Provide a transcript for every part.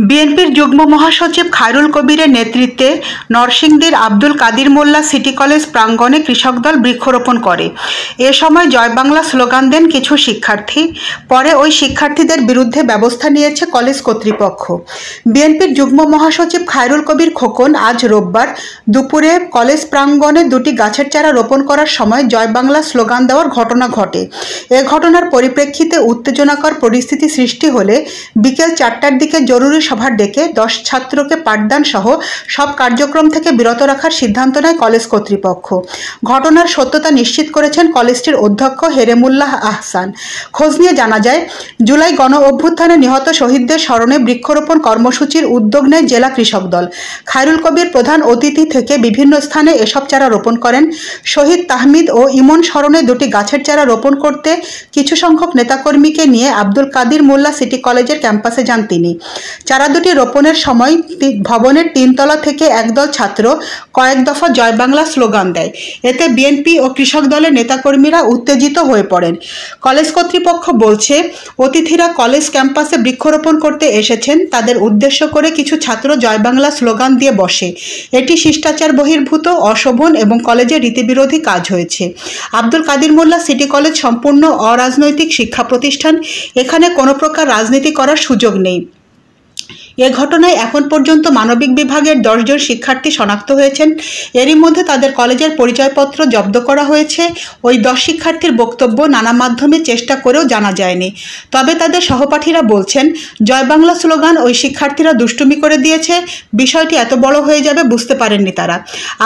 বিএনপির যুগ্ম মহাসচিব খায়রুল কবিরের নেতৃত্বে নরসিংদীর আব্দুল কাদির মোল্লা সিটি কলেজ প্রাঙ্গণে কৃষক দল বৃক্ষরোপণ করে। এ সময় জয় বাংলা স্লোগান দেন কিছু শিক্ষার্থী। পরে ওই শিক্ষার্থীদের বিরুদ্ধে ব্যবস্থা নিয়েছে কলেজ কর্তৃপক্ষ। বিএনপির যুগ্ম মহাসচিব খায়রুল কবির খোকন আজ রোববার দুপুরে কলেজ প্রাঙ্গণে দুটি গাছের চারা রোপণ করার সময় জয় বাংলা স্লোগান দেওয়ার ঘটনা ঘটে। এ ঘটনার পরিপ্রেক্ষিতে উত্তেজনাকর পরিস্থিতি সৃষ্টি হলে বিকেল 4টার দিকে জরুরি সভা ডেকে 10 ছাত্রকে পাঠদান সহ সব কার্যক্রম থেকে বিরত রাখার সিদ্ধান্ত নেয় কলেজ কর্তৃপক্ষ। ঘটনার সত্যতা নিশ্চিত করেছেন কলেজটির অধ্যক্ষ হেরেমুল্লাহ আহসান। খোঁজ নিয়ে জানা যায়, জুলাই গণ অভ্যুত্থানে নিহত শহীদদের স্মরণে বৃক্ষরোপণ কর্মসূচির উদ্যোগ নেয় জেলা কৃষক দল। খায়রুল কবির প্রধান অতিথি থেকে বিভিন্ন স্থানে এসব চারা রোপণ করেন। শহীদ তাহমিদ ও ইমন স্মরণে দুটি গাছের চারা রোপণ করতে কিছু সংখ্যক নেতাকর্মীকে নিয়ে আব্দুল কাদির মোল্লা সিটি কলেজের ক্যাম্পাসে যান তিনি। চারা দুটি রোপণের সময় ভবনের 3 তলা থেকে একদল ছাত্র কয়েক দফা জয় বাংলা স্লোগান দেয়। এতে বিএনপি ও কৃষক দলের নেতাকর্মীরা উত্তেজিত হয়ে পড়েন। কলেজ কর্তৃপক্ষ বলছে, অতিথিরা কলেজ ক্যাম্পাসে বৃক্ষরোপণ করতে এসেছেন, তাদের উদ্দেশ্য করে কিছু ছাত্র জয় বাংলা স্লোগান দিয়ে বসে। এটি শিষ্টাচার বহির্ভূত, অশোভন এবং কলেজের রীতিবিরোধী কাজ হয়েছে। আব্দুল কাদির মোল্লা সিটি কলেজ সম্পূর্ণ অরাজনৈতিক শিক্ষা প্রতিষ্ঠান। এখানে কোনো প্রকার রাজনীতি করার সুযোগ নেই। এ ঘটনায় এখন পর্যন্ত মানবিক বিভাগের 10 জন শিক্ষার্থী শনাক্ত হয়েছেন। এরই মধ্যে তাদের কলেজের পরিচয়পত্র জব্দ করা হয়েছে। ওই 10 শিক্ষার্থীর বক্তব্য নানা মাধ্যমে চেষ্টা করেও জানা যায়নি। তবে তাদের সহপাঠীরা বলছেন, জয় বাংলা স্লোগান ওই শিক্ষার্থীরা দুষ্টুমি করে দিয়েছে। বিষয়টি এত বড় হয়ে যাবে বুঝতে পারেননি তারা।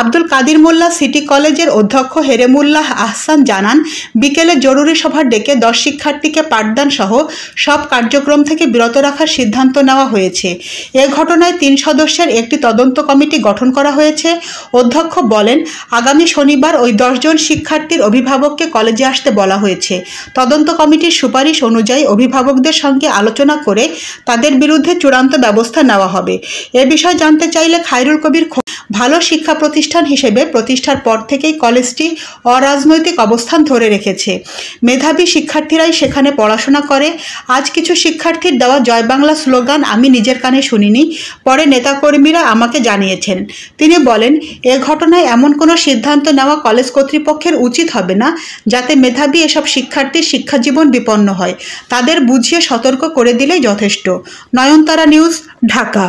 আব্দুল কাদির মোল্লা সিটি কলেজের অধ্যক্ষ হেরেমুল্লাহ আহসান জানান, বিকেলে জরুরি সভা ডেকে 10 শিক্ষার্থীকে পাঠদান সহ সব কার্যক্রম থেকে বিরত রাখার সিদ্ধান্ত নেওয়া হয়েছে। এ ঘটনায় 3 সদস্যের একটি তদন্ত কমিটি গঠন করা হয়েছে। অধ্যক্ষ বলেন, আগামী শনিবার ওই 10 জন শিক্ষার্থীর অভিভাবককে কলেজে আসতে বলা হয়েছে। তদন্ত কমিটির সুপারিশ অনুযায়ী অভিভাবকদের সঙ্গে আলোচনা করে তাদের বিরুদ্ধে চূড়ান্ত ব্যবস্থা নেওয়া হবে। এ বিষয়ে জানতে চাইলে খায়রুল কবির ভালো শিক্ষা প্রতিষ্ঠান হিসেবে প্রতিষ্ঠার পর থেকেই কলেজটি অরাজনৈতিক অবস্থান ধরে রেখেছে। মেধাবী শিক্ষার্থীরাই সেখানে পড়াশোনা করে। আজ কিছু শিক্ষার্থীর দেওয়া জয় বাংলা স্লোগান আমি নিজের কানে শুনিনি, পরে নেতাকর্মীরা আমাকে জানিয়েছেন। তিনি বলেন, এ ঘটনায় এমন কোনো সিদ্ধান্ত নেওয়া কলেজ কর্তৃপক্ষের উচিত হবে না যাতে মেধাবী এসব শিক্ষার্থীর শিক্ষাজীবন বিপন্ন হয়। তাদের বুঝিয়ে সতর্ক করে দিলেই যথেষ্ট। নয়নতারা নিউজ, ঢাকা।